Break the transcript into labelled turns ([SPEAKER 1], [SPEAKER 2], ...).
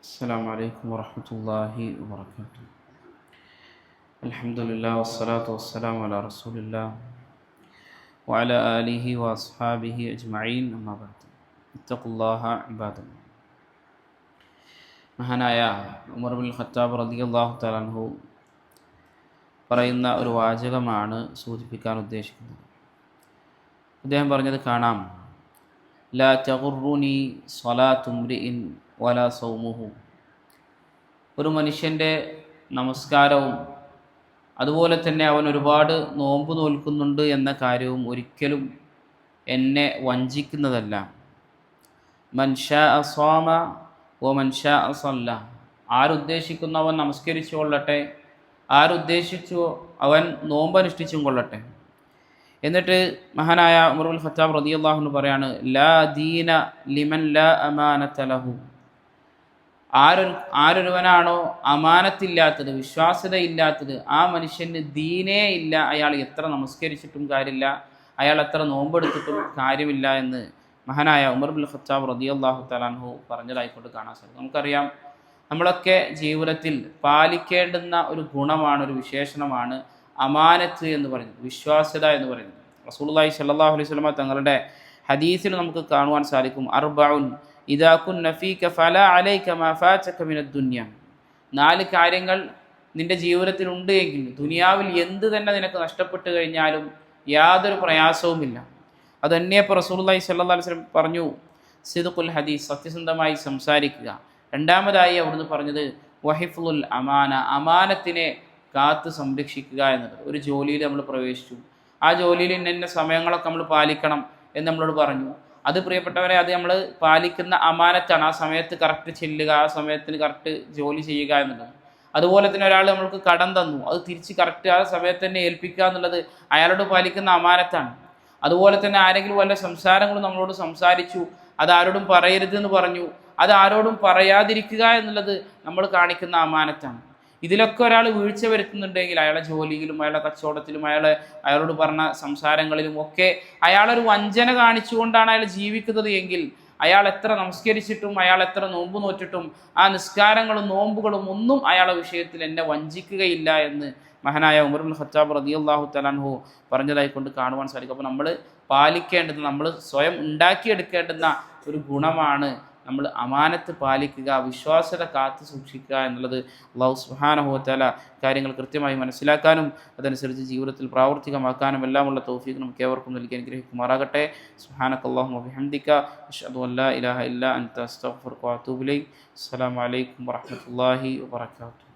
[SPEAKER 1] السلام عليكم ورحمة الله وبركاته. الحمد لله والصلاة والسلام على رسول الله وعلى آله وأصحابه أجمعين أما بعد اتقوا الله عباد الله. മഹാനായ Umar bin Khattab റളിയല്ലാഹു തആല അൻഹു പറയുന്ന ഒരു വാചകമാണ് സൂചിപ്പിക്കാൻ ഉദ്ദേശിക്കുന്നത്. അദ്ദേഹം പറഞ്ഞത് കാണാം, ലാ തഗുറുനി സ്വലാത്തു ഇംറിഇൻ വലാ സൗമുഹു. ഒരു മനുഷ്യൻ്റെ നമസ്കാരവും അതുപോലെ തന്നെ അവൻ ഒരുപാട് നോമ്പ് നോൽക്കുന്നുണ്ട് എന്ന കാര്യവും ഒരിക്കലും എന്നെ വഞ്ചിക്കുന്നതല്ല. മൻ ശാഅ സ്വാമ വ മൻ ശാഅ സല്ല. ആരുദ്ദേശിക്കുന്നു അവൻ നമസ്കരിച്ചു കൊള്ളട്ടെ, ആരുദ്ദേശിച്ചു അവൻ നോമ്പനുഷ്ഠിച്ചും കൊള്ളട്ടെ. എന്നിട്ട് മഹാനായ ഉമർ ബിൻ ഖത്താബ് റളിയല്ലാഹു അൻഹു പറയാണ്, ലാ ദീന ലിമൻ ലാ അമാനത ലഹു. ആരൊരുവനാണോ അമാനത്തില്ലാത്തത്, വിശ്വാസ്യതയില്ലാത്തത്, ആ മനുഷ്യന് ദീനേ ഇല്ല. അയാൾ എത്ര നമസ്കരിച്ചിട്ടും കാര്യമില്ല, അയാൾ എത്ര നോമ്പെടുത്തിട്ടും കാര്യമില്ല എന്ന് മഹാനായ ഉമർ ബിൻ ഖത്താബ് റളിയല്ലാഹു തആല അൻഹു പറഞ്ഞതായിക്കൊണ്ട് കാണാൻ സാധിക്കും. നമുക്കറിയാം, നമ്മളൊക്കെ ജീവിതത്തിൽ പാലിക്കേണ്ടുന്ന ഒരു ഗുണമാണ്, ഒരു വിശേഷണമാണ് അമാനത്ത് എന്ന് പറയുന്നത്, വിശ്വാസ്യത എന്ന് പറയുന്നത്. റസൂലുള്ളാഹി സ്വല്ലല്ലാഹു അലൈഹി വസല്ലം തങ്ങളുടെ ഹദീസിൽ നമുക്ക് കാണുവാൻ സാധിക്കും, അർബഉൻ ഇദാ കുന്ന ഫീക ഫലാ അലൈക മാ ഫാതക മിനദ് ദുനിയ. 4 കാര്യങ്ങൾ നിന്റെ ജീവിതത്തിൽ ഉണ്ട് എങ്കിൽ ദുനിയാവിൽ എന്ത് തന്നെ നിനക്ക് നഷ്ടപ്പെട്ടു കഴിഞ്ഞാലും യാതൊരു പ്രയാസവുമില്ല. അത് തന്നെയപ്പോൾ റസൂലുള്ളാഹി സ്വല്ലല്ലാഹു അലൈഹി വസല്ലം പറഞ്ഞു, സിദ്ഖുൽ ഹദീസ്, സത്യസന്ധമായി സംസാരിക്കുക. രണ്ടാമതായി അവിടുന്ന് പറഞ്ഞത് വഹിഫ്ളുൽ അമാന, അമാനത്തിനെ കാത്ത് സംരക്ഷിക്കുക എന്നത്. ഒരു ജോലിയിൽ നമ്മൾ പ്രവേശിച്ചു, ആ ജോലിയിൽ ഇന്ന സമയങ്ങളൊക്കെ നമ്മൾ പാലിക്കണം എന്ന് നമ്മളോട് പറഞ്ഞു. അത് പ്രിയപ്പെട്ടവരെ, അത് നമ്മൾ പാലിക്കുന്ന അമാനത്താണ്. ആ സമയത്ത് കറക്റ്റ് ചെല്ലുക, ആ സമയത്തിന് കറക്റ്റ് ജോലി ചെയ്യുക എന്നുള്ളത്. അതുപോലെ തന്നെ ഒരാൾ നമ്മൾക്ക് കടം തന്നു, അത് തിരിച്ച് കറക്റ്റ് ആ സമയത്ത് തന്നെ ഏൽപ്പിക്കുക എന്നുള്ളത് അയാളോട് പാലിക്കുന്ന അമാനത്താണ്. അതുപോലെ തന്നെ ആരെങ്കിലും വല്ല സംസാരങ്ങളും നമ്മളോട് സംസാരിച്ചു, അത് ആരോടും പറയരുത് എന്ന് പറഞ്ഞു, അത് ആരോടും പറയാതിരിക്കുക എന്നുള്ളത് നമ്മൾ കാണിക്കുന്ന അമാനത്താണ്. ഇതിലൊക്കെ ഒരാൾ വീഴ്ച വരുത്തുന്നുണ്ടെങ്കിൽ അയാളെ ജോലിയിലും അയാളുടെ കച്ചവടത്തിലും അയാളോട് പറഞ്ഞ സംസാരങ്ങളിലും ഒക്കെ അയാളൊരു വഞ്ചന കാണിച്ചുകൊണ്ടാണ് അയാൾ ജീവിക്കുന്നത് എങ്കിൽ അയാൾ എത്ര നമസ്കരിച്ചിട്ടും അയാൾ എത്ര നോമ്പ് നോറ്റിട്ടും ആ നിസ്കാരങ്ങളും നോമ്പുകളും ഒന്നും അയാളുടെ വിഷയത്തിൽ എന്നെ വഞ്ചിക്കുകയില്ല എന്ന് മഹാനായ ഉമർ ബിൻ ഖത്താബ് റളിയല്ലാഹു തആല അൻഹു പറഞ്ഞതായിക്കൊണ്ട് കാണുവാൻ സാധിക്കും. അപ്പോൾ നമ്മൾ പാലിക്കേണ്ടത്, നമ്മൾ സ്വയം ഉണ്ടാക്കിയെടുക്കേണ്ടുന്ന ഒരു ഗുണമാണ് നമ്മൾ അമാനത്ത് പാലിക്കുക, വിശ്വാസ്യത കാത്തു സൂക്ഷിക്കുക എന്നുള്ളത്. അല്ലാഹു സുബ്ഹാനഹു വ തആല കാര്യങ്ങൾ കൃത്യമായി മനസ്സിലാക്കാനും അതനുസരിച്ച് ജീവിതത്തിൽ പ്രാവർത്തികമാക്കാനും എല്ലാമുള്ള തൗഫീഖ് നമുക്ക് ഏവർക്കും നൽകി അനുഗ്രഹിക്കുമാറാകട്ടെ. സുബ്ഹാനകല്ലാഹുമ്മ വബിഹംദിക അശ്ഹദു അൻ ലാ ഇലാഹ ഇല്ലാ അൻത അസ്തഗ്ഫിറുക വ അത്തൂബു ഇലൈക്. അസ്സലാമു അലൈക്കും വറഹ്മത്തുള്ളാഹി വബറകാതുഹു.